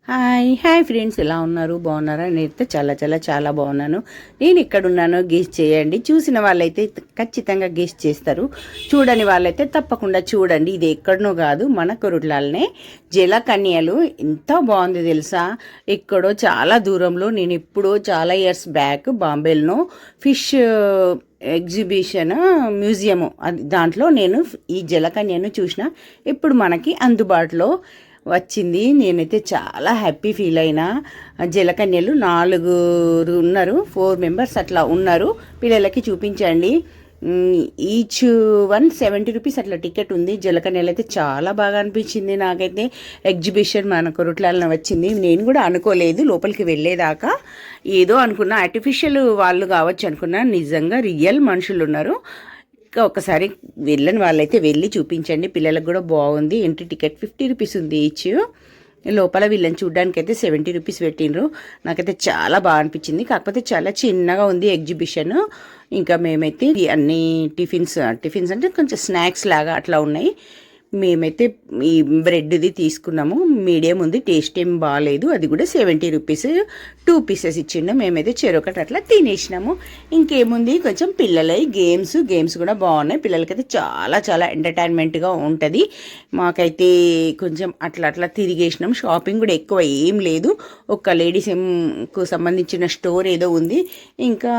Hi hi friends, ఎలా ఉన్నారు? బాగున్నారా? నేనైతే చాలా చాలా చాలా బాగున్నాను. నేను ఎక్కడున్నానో గెస్ చేయండి. చూసిన వాళ్ళైతే ఖచ్చితంగా గెస్ చేస్తారు. చూడని వాళ్ళైతే తప్పకుండా చూడండి. ఇది ఎక్కడనో కాదు, మన కొరుట్లాలనే జలకన్యలు. ఎంత బాగుంది తెలుసా? ఎక్కడో చాలా దూరంలో, నేను ఎప్పుడో చాలా ఇయర్స్ బ్యాక్ బాంబేలో ఫిష్ ఎగ్జిబిషన్ మ్యూజియము అది, దాంట్లో నేను ఈ జలకన్యను చూసిన. ఇప్పుడు మనకి అందుబాటులో వచ్చింది. నేనైతే చాలా హ్యాపీ ఫీల్ అయినా. జలకన్యలు 4 ఉన్నారు, 4 మెంబర్స్ అట్లా ఉన్నారు. పిల్లలకి చూపించండి. ఈచ్ 170 రూపీస్ అట్లా టికెట్ ఉంది. జలకన్యలు అయితే చాలా బాగా అనిపించింది నాకైతే. ఎగ్జిబిషన్ మన కొరుట్లలో వచ్చింది. నేను కూడా అనుకోలేదు లోపలికి వెళ్ళేదాకా. ఏదో అనుకున్నా ఆర్టిఫిషియల్ వాళ్ళు కావచ్చు అనుకున్నా, నిజంగా రియల్ మనుషులు ఉన్నారు. ఒకసారి వెళ్ళని వాళ్ళైతే వెళ్ళి చూపించండి. పిల్లలకు కూడా బాగుంది. ఎంట్రీ టికెట్ 50 రూపీస్ ఉంది ఈచ్. లోపల వీళ్ళని చూడడానికి అయితే 70 రూపీస్ పెట్టినరు. నాకైతే చాలా బాగా అనిపించింది. కాకపోతే చాలా చిన్నగా ఉంది ఎగ్జిబిషన్. ఇంకా మేమైతే అన్ని టిఫిన్స్ అంటే కొంచెం స్నాక్స్ లాగా అట్లా ఉన్నాయి. మేమైతే ఈ బ్రెడ్ది తీసుకున్నాము. మీడియం ఉంది, టేస్ట్ ఏం బాగాలేదు. అది కూడా 70 రూపీస్ 2 పీసెస్ ఇచ్చిండు. మేమైతే చెరొకటి అట్లా తినేసినాము. ఇంకేముంది, కొంచెం పిల్లలై గేమ్స్ కూడా బాగున్నాయి. పిల్లలకైతే చాలా చాలా ఎంటర్టైన్మెంట్గా ఉంటుంది. మాకైతే కొంచెం అట్లా తిరిగేసినాం. షాపింగ్ కూడా ఎక్కువ ఏం లేదు. ఒక లేడీస్కు సంబంధించిన స్టోర్ ఏదో ఉంది. ఇంకా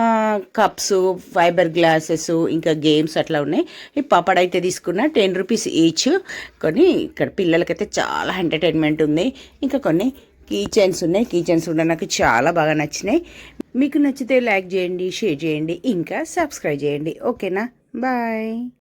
కప్స్, ఫైబర్ గ్లాసెస్, ఇంకా గేమ్స్ అట్లా ఉన్నాయి. ఈ పాపడ్ అయితే తీసుకున్నా 10 రూపీస్ ఈచ్. కొన్ని ఇక్కడ పిల్లలకైతే చాలా ఎంటర్టైన్మెంట్ ఉంది. ఇంకా కొన్ని కీ చైన్స్ ఉన్నాయి. కీ చైన్స్ కూడా నాకు చాలా బాగా నచ్చినాయి. మీకు నచ్చితే లైక్ చేయండి, షేర్ చేయండి, ఇంకా సబ్స్క్రైబ్ చేయండి. ఓకేనా? బాయ్.